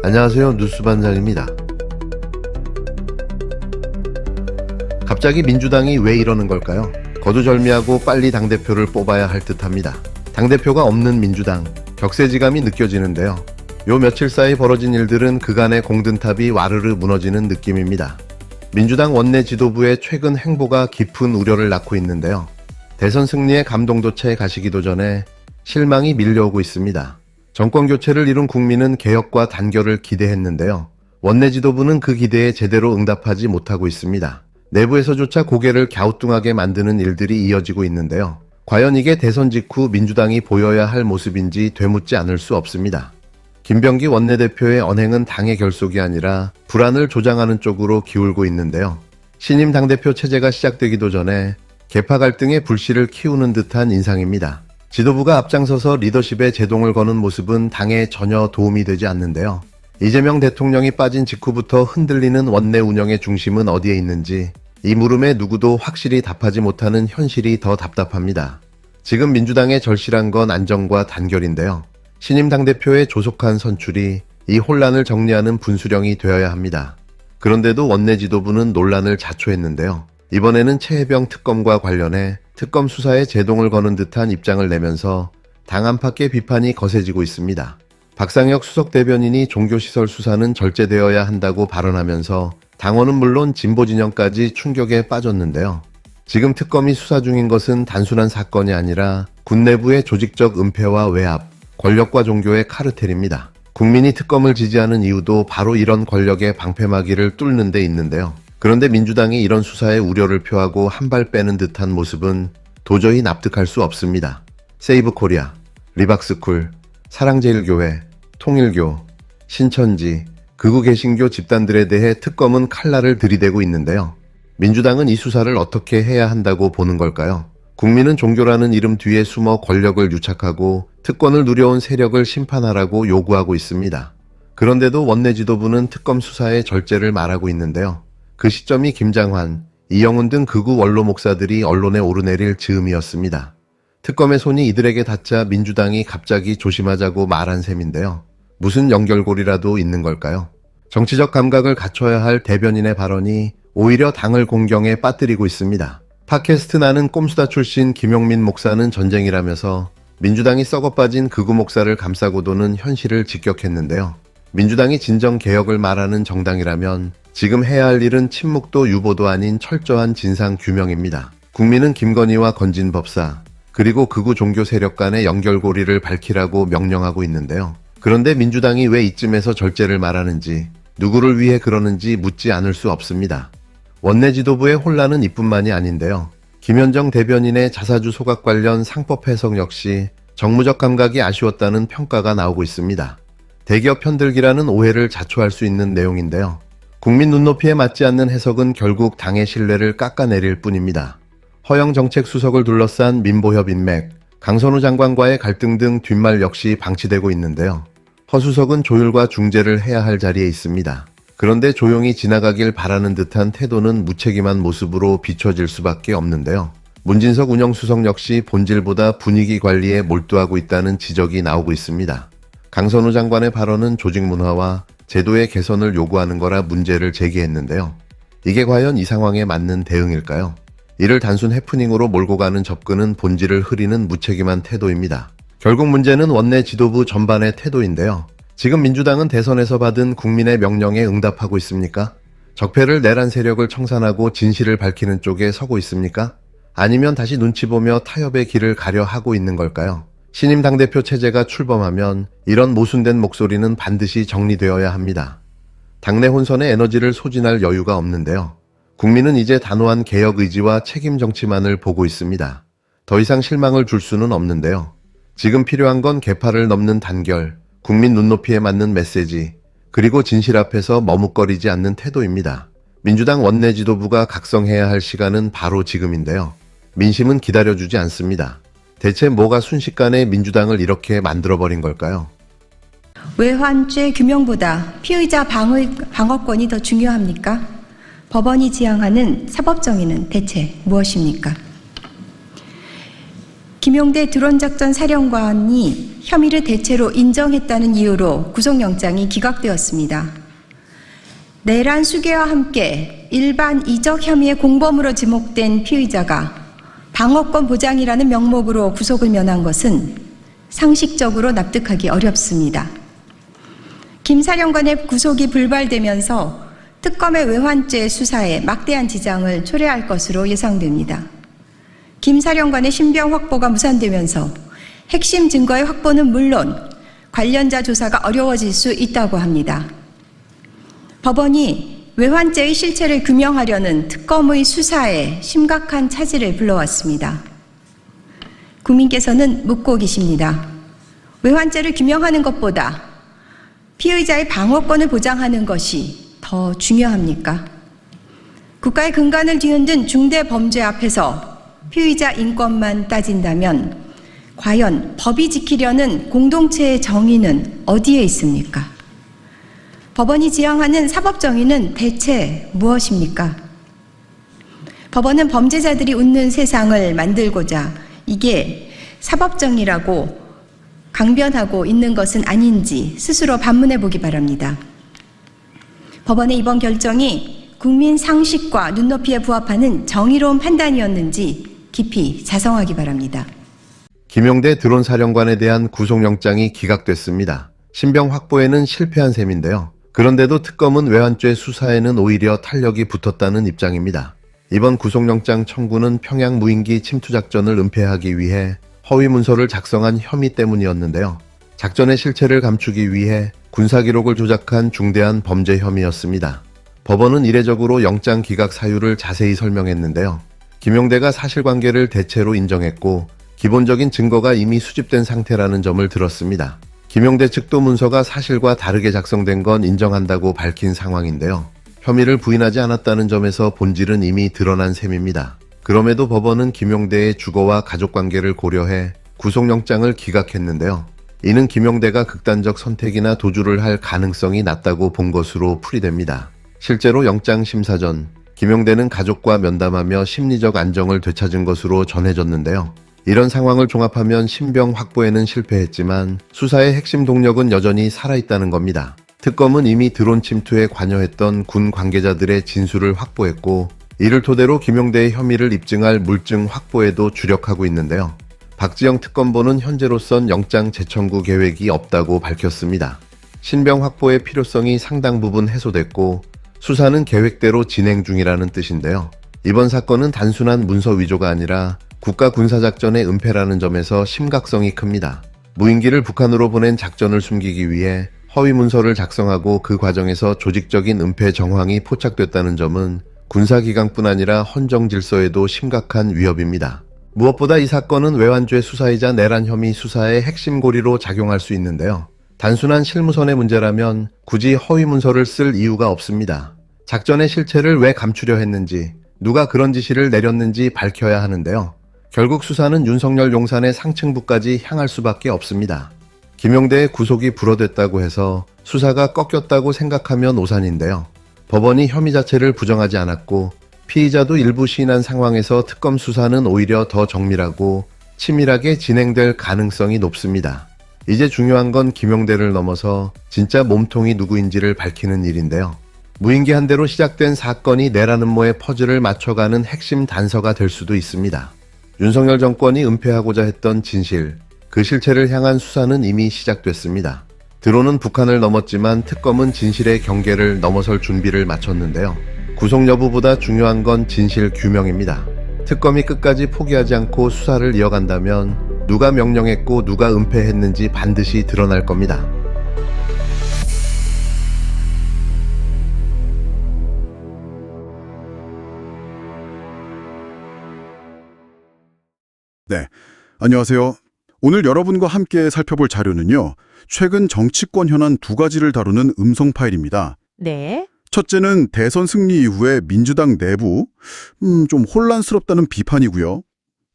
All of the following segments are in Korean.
안녕하세요. 뉴스반장입니다. 갑자기 민주당이 왜 이러는 걸까요? 거두절미하고 빨리 당대표를 뽑아야 할 듯합니다. 당대표가 없는 민주당, 격세지감이 느껴지는데요. 요 며칠 사이 벌어진 일들은 그간의 공든탑이 와르르 무너지는 느낌입니다. 민주당 원내 지도부의 최근 행보가 깊은 우려를 낳고 있는데요. 대선 승리의 감동도 채 가시기도 전에 실망이 밀려오고 있습니다. 정권 교체를 이룬 국민은 개혁과 단결을 기대했는데요. 원내 지도부는 그 기대에 제대로 응답하지 못하고 있습니다. 내부에서조차 고개를 갸우뚱하게 만드는 일들이 이어지고 있는데요. 과연 이게 대선 직후 민주당이 보여야 할 모습인지 되묻지 않을 수 없습니다. 김병기 원내대표의 언행은 당의 결속이 아니라 불안을 조장하는 쪽으로 기울고 있는데요. 신임 당대표 체제가 시작되기도 전에 계파 갈등의 불씨를 키우는 듯한 인상입니다. 지도부가 앞장서서 리더십에 제동을 거는 모습은 당에 전혀 도움이 되지 않는데요. 이재명 대통령이 빠진 직후부터 흔들리는 원내 운영의 중심은 어디에 있는지 이 물음에 누구도 확실히 답하지 못하는 현실이 더 답답합니다. 지금 민주당의 절실한 건 안정과 단결인데요. 신임 당대표의 조속한 선출이 이 혼란을 정리하는 분수령이 되어야 합니다. 그런데도 원내 지도부는 논란을 자초했는데요. 이번에는 최혜병 특검과 관련해 특검 수사에 제동을 거는 듯한 입장을 내면서 당 안팎의 비판이 거세지고 있습니다. 박상혁 수석 대변인이 종교시설 수사는 절제되어야 한다고 발언하면서 당원은 물론 진보 진영까지 충격에 빠졌는데요. 지금 특검이 수사 중인 것은 단순한 사건이 아니라 군 내부의 조직적 은폐와 외압, 권력과 종교의 카르텔입니다. 국민이 특검을 지지하는 이유도 바로 이런 권력의 방패막이를 뚫는 데 있는데요. 그런데 민주당이 이런 수사에 우려를 표하고 한 발 빼는 듯한 모습은 도저히 납득할 수 없습니다. 세이브코리아, 리박스쿨, 사랑제일교회, 통일교, 신천지, 극우개신교 집단들에 대해 특검은 칼날을 들이대고 있는데요. 민주당은 이 수사를 어떻게 해야 한다고 보는 걸까요? 국민은 종교라는 이름 뒤에 숨어 권력을 유착하고 특권을 누려온 세력을 심판하라고 요구하고 있습니다. 그런데도 원내 지도부는 특검 수사의 절제를 말하고 있는데요. 그 시점이 김장환, 이영훈 등 극우 원로 목사들이 언론에 오르내릴 즈음이었습니다. 특검의 손이 이들에게 닿자 민주당이 갑자기 조심하자고 말한 셈인데요. 무슨 연결고리라도 있는 걸까요? 정치적 감각을 갖춰야 할 대변인의 발언이 오히려 당을 공경에 빠뜨리고 있습니다. 팟캐스트 나는 꼼수다 출신 김용민 목사는 전쟁이라면서 민주당이 썩어빠진 극우 목사를 감싸고 도는 현실을 직격했는데요. 민주당이 진정 개혁을 말하는 정당이라면 지금 해야 할 일은 침묵도 유보도 아닌 철저한 진상 규명입니다. 국민은 김건희와 건진 법사, 그리고 극우 종교 세력 간의 연결고리를 밝히라고 명령하고 있는데요. 그런데 민주당이 왜 이쯤에서 절제를 말하는지, 누구를 위해 그러는지 묻지 않을 수 없습니다. 원내 지도부의 혼란은 이뿐만이 아닌데요. 김현정 대변인의 자사주 소각 관련 상법 해석 역시 정무적 감각이 아쉬웠다는 평가가 나오고 있습니다. 대기업 편들기라는 오해를 자초할 수 있는 내용인데요. 국민 눈높이에 맞지 않는 해석은 결국 당의 신뢰를 깎아내릴 뿐입니다. 허영 정책 수석을 둘러싼 민보협 인맥, 강선우 장관과의 갈등 등 뒷말 역시 방치되고 있는데요. 허 수석은 조율과 중재를 해야 할 자리에 있습니다. 그런데 조용히 지나가길 바라는 듯한 태도는 무책임한 모습으로 비춰질 수밖에 없는데요. 문진석 운영수석 역시 본질보다 분위기 관리에 몰두하고 있다는 지적이 나오고 있습니다. 강선우 장관의 발언은 조직 문화와 제도의 개선을 요구하는 거라 문제를 제기했는데요. 이게 과연 이 상황에 맞는 대응일까요? 이를 단순 해프닝으로 몰고 가는 접근은 본질을 흐리는 무책임한 태도입니다. 결국 문제는 원내 지도부 전반의 태도인데요. 지금 민주당은 대선에서 받은 국민의 명령에 응답하고 있습니까? 적폐를 내란 세력을 청산하고 진실을 밝히는 쪽에 서고 있습니까? 아니면 다시 눈치 보며 타협의 길을 가려 하고 있는 걸까요? 신임 당대표 체제가 출범하면 이런 모순된 목소리는 반드시 정리되어야 합니다. 당내 혼선에 에너지를 소진할 여유가 없는데요. 국민은 이제 단호한 개혁 의지와 책임 정치만을 보고 있습니다. 더 이상 실망을 줄 수는 없는데요. 지금 필요한 건 계파를 넘는 단결, 국민 눈높이에 맞는 메시지, 그리고 진실 앞에서 머뭇거리지 않는 태도입니다. 민주당 원내 지도부가 각성해야 할 시간은 바로 지금인데요. 민심은 기다려주지 않습니다. 대체 뭐가 순식간에 민주당을 이렇게 만들어버린 걸까요? 외환죄 규명보다 피의자 방어권이 더 중요합니까? 법원이 지향하는 사법 정의는 대체 무엇입니까? 김용대 드론작전 사령관이 혐의를 대체로 인정했다는 이유로 구속영장이 기각되었습니다. 내란 수괴와 함께 일반 이적 혐의의 공범으로 지목된 피의자가 방어권 보장이라는 명목으로 구속을 면한 것은 상식적으로 납득하기 어렵습니다. 김 사령관의 구속이 불발되면서 특검의 외환죄 수사에 막대한 지장을 초래할 것으로 예상됩니다. 김 사령관의 신병 확보가 무산되면서 핵심 증거의 확보는 물론 관련자 조사가 어려워질 수 있다고 합니다. 법원이 외환죄의 실체를 규명하려는 특검의 수사에 심각한 차질을 불러왔습니다. 국민께서는 묻고 계십니다. 외환죄를 규명하는 것보다 피의자의 방어권을 보장하는 것이 더 중요합니까? 국가의 근간을 뒤흔든 중대 범죄 앞에서 피의자 인권만 따진다면 과연 법이 지키려는 공동체의 정의는 어디에 있습니까? 법원이 지향하는 사법 정의는 대체 무엇입니까? 법원은 범죄자들이 웃는 세상을 만들고자 이게 사법 정의라고 강변하고 있는 것은 아닌지 스스로 반문해 보기 바랍니다. 법원의 이번 결정이 국민 상식과 눈높이에 부합하는 정의로운 판단이었는지 깊이 자성하기 바랍니다. 김용대 드론 사령관에 대한 구속영장이 기각됐습니다. 신병 확보에는 실패한 셈인데요. 그런데도 특검은 외환죄 수사에는 오히려 탄력이 붙었다는 입장입니다. 이번 구속영장 청구는 평양 무인기 침투작전을 은폐하기 위해 허위 문서를 작성한 혐의 때문이었는데요. 작전의 실체를 감추기 위해 군사기록을 조작한 중대한 범죄 혐의였습니다. 법원은 이례적으로 영장 기각 사유를 자세히 설명했는데요. 김용대가 사실관계를 대체로 인정했고 기본적인 증거가 이미 수집된 상태라는 점을 들었습니다. 김용대 측도 문서가 사실과 다르게 작성된 건 인정한다고 밝힌 상황인데요. 혐의를 부인하지 않았다는 점에서 본질은 이미 드러난 셈입니다. 그럼에도 법원은 김용대의 주거와 가족관계를 고려해 구속영장을 기각했는데요. 이는 김용대가 극단적 선택이나 도주를 할 가능성이 낮다고 본 것으로 풀이됩니다. 실제로 영장 심사 전 김용대는 가족과 면담하며 심리적 안정을 되찾은 것으로 전해졌는데요. 이런 상황을 종합하면 신병 확보에는 실패했지만 수사의 핵심 동력은 여전히 살아있다는 겁니다. 특검은 이미 드론 침투에 관여했던 군 관계자들의 진술을 확보했고 이를 토대로 김용대의 혐의를 입증할 물증 확보에도 주력하고 있는데요. 박지영 특검보는 현재로선 영장 재청구 계획이 없다고 밝혔습니다. 신병 확보의 필요성이 상당 부분 해소됐고 수사는 계획대로 진행 중이라는 뜻인데요. 이번 사건은 단순한 문서 위조가 아니라 국가 군사작전의 은폐라는 점에서 심각성이 큽니다. 무인기를 북한으로 보낸 작전을 숨기기 위해 허위 문서를 작성하고 그 과정에서 조직적인 은폐 정황이 포착됐다는 점은 군사기강뿐 아니라 헌정 질서에도 심각한 위협입니다. 무엇보다 이 사건은 외환죄 수사이자 내란 혐의 수사의 핵심 고리로 작용할 수 있는데요. 단순한 실무선의 문제라면 굳이 허위 문서를 쓸 이유가 없습니다. 작전의 실체를 왜 감추려 했는지, 누가 그런 지시를 내렸는지 밝혀야 하는데요. 결국 수사는 윤석열 용산의 상층부까지 향할 수밖에 없습니다. 김용대의 구속이 불허됐다고 해서 수사가 꺾였다고 생각하면 오산인데요. 법원이 혐의 자체를 부정하지 않았고 피의자도 일부 시인한 상황에서 특검 수사는 오히려 더 정밀하고 치밀하게 진행될 가능성이 높습니다. 이제 중요한 건 김용대를 넘어서 진짜 몸통이 누구인지를 밝히는 일인데요. 무인기 한 대로 시작된 사건이 내란 음모의 퍼즐을 맞춰가는 핵심 단서가 될 수도 있습니다. 윤석열 정권이 은폐하고자 했던 진실, 그 실체를 향한 수사는 이미 시작됐습니다. 드론은 북한을 넘었지만 특검은 진실의 경계를 넘어설 준비를 마쳤는데요. 구속 여부보다 중요한 건 진실 규명입니다. 특검이 끝까지 포기하지 않고 수사를 이어간다면 누가 명령했고 누가 은폐했는지 반드시 드러날 겁니다. 네, 안녕하세요. 오늘 여러분과 함께 살펴볼 자료는요. 최근 정치권 현안 두 가지를 다루는 음성 파일입니다. 네. 첫째는 대선 승리 이후에 민주당 내부, 좀 혼란스럽다는 비판이고요.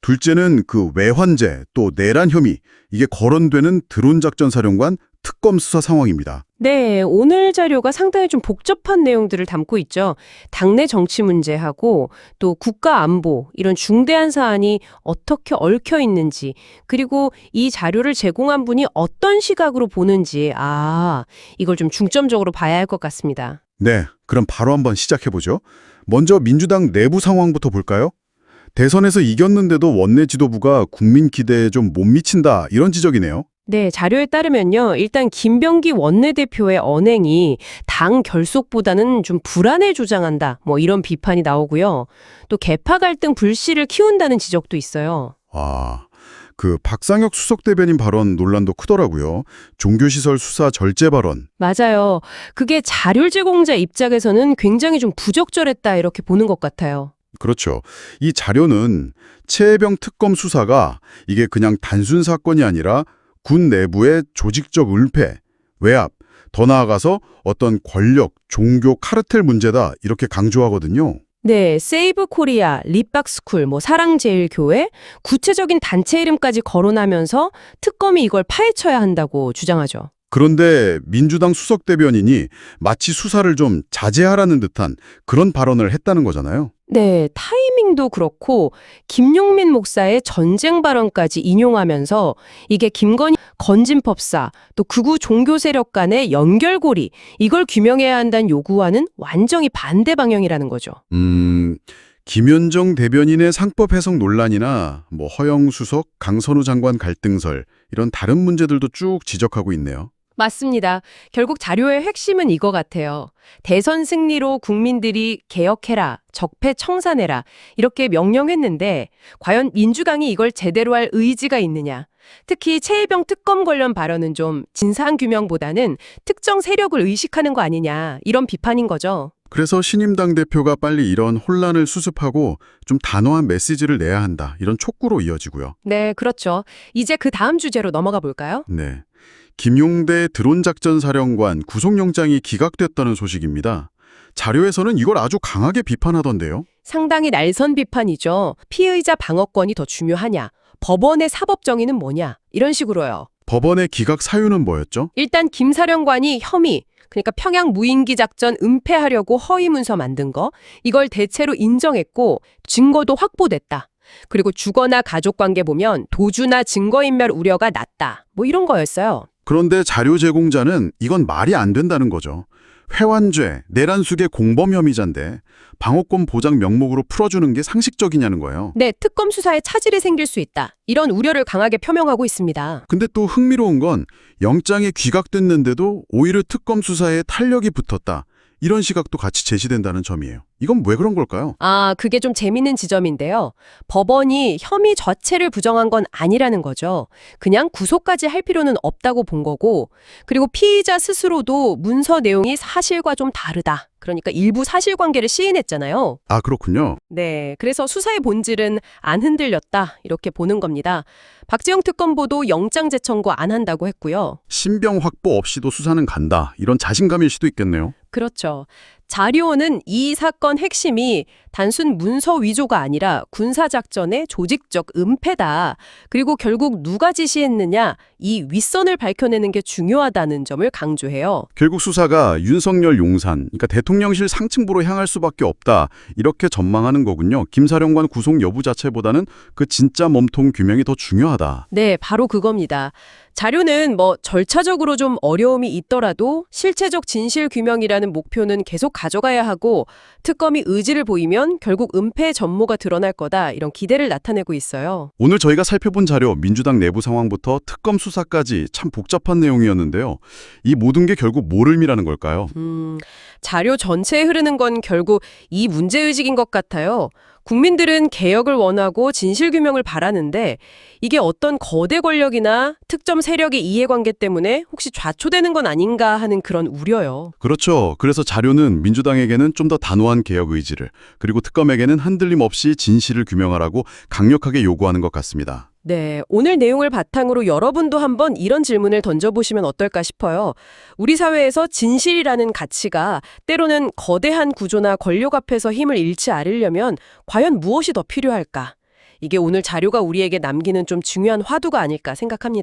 둘째는 그 외환죄 또 내란 혐의, 이게 거론되는 드론 작전 사령관 특검 수사 상황입니다. 네, 오늘 자료가 상당히 좀 복잡한 내용들을 담고 있죠. 당내 정치 문제하고 또 국가 안보 이런 중대한 사안이 어떻게 얽혀 있는지 그리고 이 자료를 제공한 분이 어떤 시각으로 보는지 이걸 좀 중점적으로 봐야 할 것 같습니다. 네, 그럼 바로 한번 시작해보죠. 먼저 민주당 내부 상황부터 볼까요? 대선에서 이겼는데도 원내 지도부가 국민 기대에 좀 못 미친다 이런 지적이네요. 네, 자료에 따르면요. 일단 김병기 원내대표의 언행이 당 결속보다는 좀 불안을 조장한다. 뭐 이런 비판이 나오고요. 또 계파 갈등 불씨를 키운다는 지적도 있어요. 그 박상혁 수석대변인 발언 논란도 크더라고요. 종교시설 수사 절제 발언. 맞아요. 그게 자료 제공자 입장에서는 굉장히 좀 부적절했다 이렇게 보는 것 같아요. 그렇죠. 이 자료는 최혜병 특검 수사가 이게 그냥 단순 사건이 아니라 군 내부의 조직적 은폐, 외압, 더 나아가서 어떤 권력, 종교 카르텔 문제다 이렇게 강조하거든요. 네, 세이브 코리아, 립박스쿨, 사랑제일교회, 구체적인 단체 이름까지 거론하면서 특검이 이걸 파헤쳐야 한다고 주장하죠. 그런데 민주당 수석 대변인이 마치 수사를 좀 자제하라는 듯한 그런 발언을 했다는 거잖아요. 네, 타이밍도 그렇고 김용민 목사의 전쟁 발언까지 인용하면서 이게 김건희 건진법사 또 극우 종교 세력 간의 연결고리 이걸 규명해야 한다는 요구와는 완전히 반대 방향이라는 거죠. 김현정 대변인의 상법 해석 논란이나 허영 수석, 강선우 장관 갈등설 이런 다른 문제들도 쭉 지적하고 있네요. 맞습니다. 결국 자료의 핵심은 이거 같아요. 대선 승리로 국민들이 개혁해라, 적폐 청산해라 이렇게 명령했는데 과연 민주당이 이걸 제대로 할 의지가 있느냐. 특히 최혜병 특검 관련 발언은 좀 진상규명보다는 특정 세력을 의식하는 거 아니냐 이런 비판인 거죠. 그래서 신임 당대표가 빨리 이런 혼란을 수습하고 좀 단호한 메시지를 내야 한다. 이런 촉구로 이어지고요. 네, 그렇죠. 이제 그 다음 주제로 넘어가 볼까요? 네. 김용대 드론작전사령관 구속영장이 기각됐다는 소식입니다. 자료에서는 이걸 아주 강하게 비판하던데요. 상당히 날선 비판이죠. 피의자 방어권이 더 중요하냐, 법원의 사법 정의는 뭐냐 이런 식으로요. 법원의 기각 사유는 뭐였죠? 일단 김 사령관이 혐의, 그러니까 평양 무인기 작전 은폐하려고 허위 문서 만든 거 이걸 대체로 인정했고 증거도 확보됐다. 그리고 주거나 가족관계 보면 도주나 증거인멸 우려가 낮다. 이런 거였어요. 그런데 자료 제공자는 이건 말이 안 된다는 거죠. 회환죄, 내란숙의 공범 혐의자인데 방어권 보장 명목으로 풀어주는 게 상식적이냐는 거예요. 네, 특검 수사에 차질이 생길 수 있다. 이런 우려를 강하게 표명하고 있습니다. 근데 또 흥미로운 건 영장이 기각됐는데도 오히려 특검 수사에 탄력이 붙었다. 이런 시각도 같이 제시된다는 점이에요. 이건 왜 그런 걸까요? 그게 좀 재밌는 지점인데요. 법원이 혐의 자체를 부정한 건 아니라는 거죠. 그냥 구속까지 할 필요는 없다고 본 거고, 그리고 피의자 스스로도 문서 내용이 사실과 좀 다르다. 그러니까 일부 사실관계를 시인했잖아요. 그렇군요. 네, 그래서 수사의 본질은 안 흔들렸다. 이렇게 보는 겁니다. 박지영 특검보도 영장 재청구 안 한다고 했고요. 신병 확보 없이도 수사는 간다. 이런 자신감일 수도 있겠네요. 그렇죠. 자료는 이 사건 핵심이 단순 문서 위조가 아니라 군사작전의 조직적 은폐다. 그리고 결국 누가 지시했느냐, 이 윗선을 밝혀내는 게 중요하다는 점을 강조해요. 결국 수사가 윤석열 용산, 그러니까 대통령실 상층부로 향할 수밖에 없다. 이렇게 전망하는 거군요. 김 사령관 구속 여부 자체보다는 그 진짜 몸통 규명이 더 중요하다. 네, 바로 그겁니다. 자료는 절차적으로 좀 어려움이 있더라도 실체적 진실 규명이라는 목표는 계속 가져가야 하고 특검이 의지를 보이면 결국 은폐의 전모가 드러날 거다 이런 기대를 나타내고 있어요. 오늘 저희가 살펴본 자료, 민주당 내부 상황부터 특검 수사까지 참 복잡한 내용이었는데요. 이 모든 게 결국 뭘 의미하는 걸까요? 자료 전체에 흐르는 건 결국 이 문제의식인 것 같아요. 국민들은 개혁을 원하고 진실규명을 바라는데 이게 어떤 거대 권력이나 특정 세력의 이해관계 때문에 혹시 좌초되는 건 아닌가 하는 그런 우려요. 그렇죠. 그래서 자료는 민주당에게는 좀 더 단호한 개혁 의지를, 그리고 특검에게는 흔들림 없이 진실을 규명하라고 강력하게 요구하는 것 같습니다. 네, 오늘 내용을 바탕으로 여러분도 한번 이런 질문을 던져보시면 어떨까 싶어요. 우리 사회에서 진실이라는 가치가 때로는 거대한 구조나 권력 앞에서 힘을 잃지 않으려면 과연 무엇이 더 필요할까? 이게 오늘 자료가 우리에게 남기는 좀 중요한 화두가 아닐까 생각합니다.